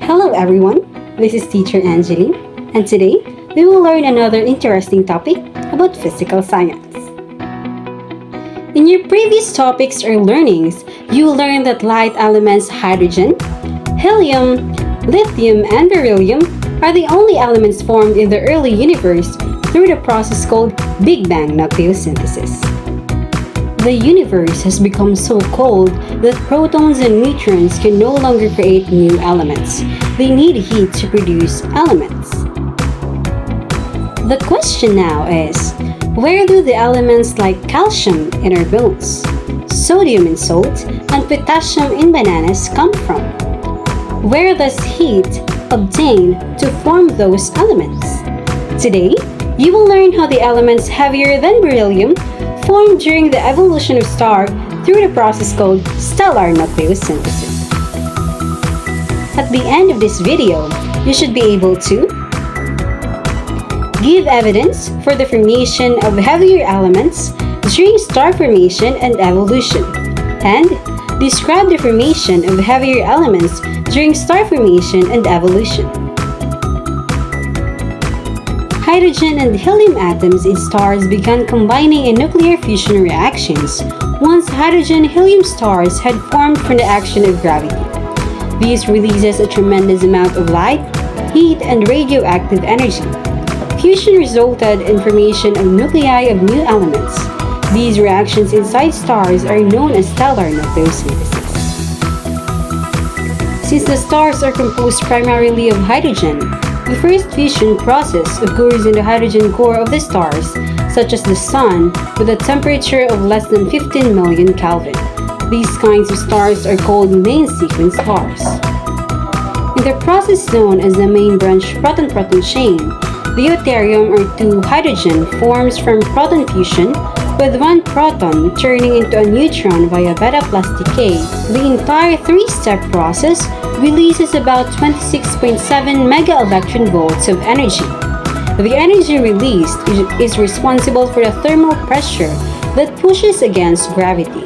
Hello everyone, this is Teacher Angeline, and today we will learn another interesting topic about physical science. In your previous topics or learnings, you learned that light elements hydrogen, helium, lithium, and beryllium are the only elements formed in the early universe through the process called Big Bang nucleosynthesis. The universe has become so cold that protons and neutrons can no longer create new elements. They need heat to produce elements. The question now is, where do the elements like calcium in our bones, sodium in salt, and potassium in bananas come from? Where does heat obtain to form those elements? Today, you will learn how the elements heavier than beryllium formed during the evolution of star through the process called stellar nucleosynthesis. At the end of this video, you should be able to give evidence for the formation of heavier elements during star formation and evolution, and describe the formation of heavier elements during star formation and evolution. Hydrogen and helium atoms in stars began combining in nuclear fusion reactions once hydrogen-helium stars had formed from the action of gravity. This releases a tremendous amount of light, heat, and radioactive energy. Fusion resulted in formation of nuclei of new elements. These reactions inside stars are known as stellar nucleosynthesis. Since the stars are composed primarily of hydrogen, the first fusion process occurs in the hydrogen core of the stars, such as the Sun, with a temperature of less than 15 million Kelvin. These kinds of stars are called main sequence stars. In the process known as the main branch proton-proton chain, the deuterium or 2 hydrogen forms from proton fusion, with one proton turning into a neutron via beta plus decay. The entire 3-step process releases about 26.7 megaelectron volts of energy. The energy released is responsible for the thermal pressure that pushes against gravity.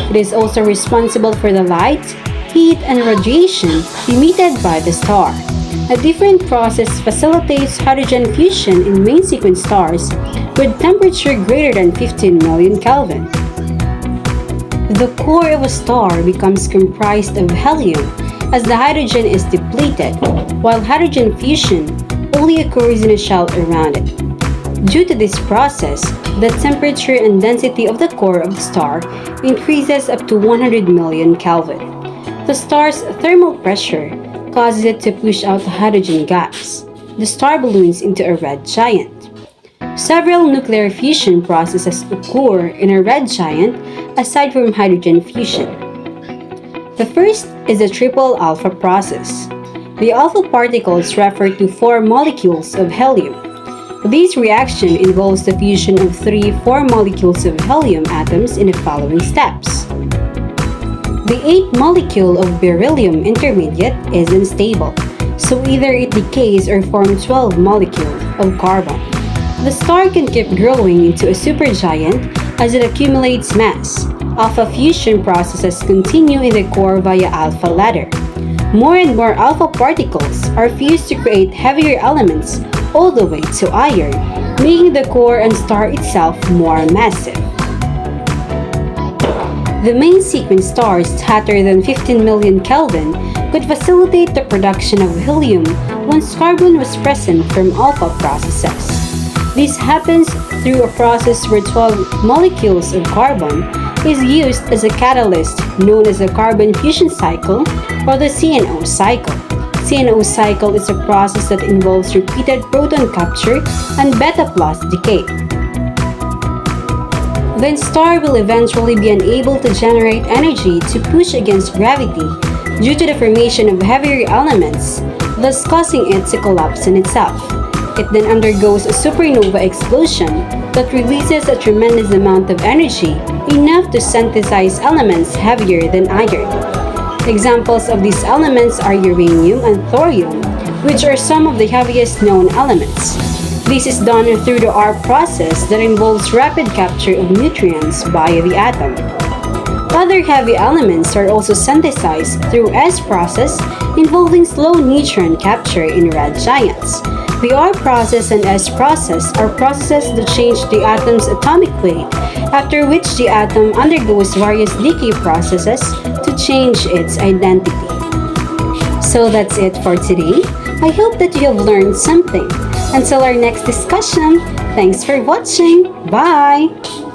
It is also responsible for the light, heat, and radiation emitted by the star. A different process facilitates hydrogen fusion in main sequence stars with temperature greater than 15 million Kelvin. The core of a star becomes comprised of helium as the hydrogen is depleted, while hydrogen fusion only occurs in a shell around it. Due to this process, the temperature and density of the core of the star increases up to 100 million Kelvin. The star's thermal pressure causes it to push out the hydrogen gas. The star balloons into a red giant. Several nuclear fusion processes occur in a red giant aside from hydrogen fusion. The first is the triple alpha process. The alpha particles refer to 4 molecules of helium. This reaction involves the fusion of 3 4 molecules of helium atoms in the following steps. The 8th molecule of beryllium intermediate is unstable, so either it decays or forms 12 molecules of carbon. The star can keep growing into a supergiant as it accumulates mass. Alpha fusion processes continue in the core via alpha ladder. More and more alpha particles are fused to create heavier elements all the way to iron, making the core and star itself more massive. The main sequence stars hotter than 15 million Kelvin could facilitate the production of helium once carbon was present from alpha processes. This happens through a process where 12 molecules of carbon is used as a catalyst known as the carbon fusion cycle or the CNO cycle. CNO cycle is a process that involves repeated proton capture and beta plus decay. Then star will eventually be unable to generate energy to push against gravity due to the formation of heavier elements, thus causing it to collapse in itself. It then undergoes a supernova explosion that releases a tremendous amount of energy, enough to synthesize elements heavier than iron. Examples of these elements are uranium and thorium, which are some of the heaviest known elements. This is done through the OR process that involves rapid capture of nutrients by the atom. Other heavy elements are also synthesized through S process involving slow neutron capture in red giants. The R process and S process are processes that change the atom's atomic weight, after which the atom undergoes various decay processes to change its identity. So that's it for today. I hope that you have learned something. Until our next discussion, thanks for watching. Bye!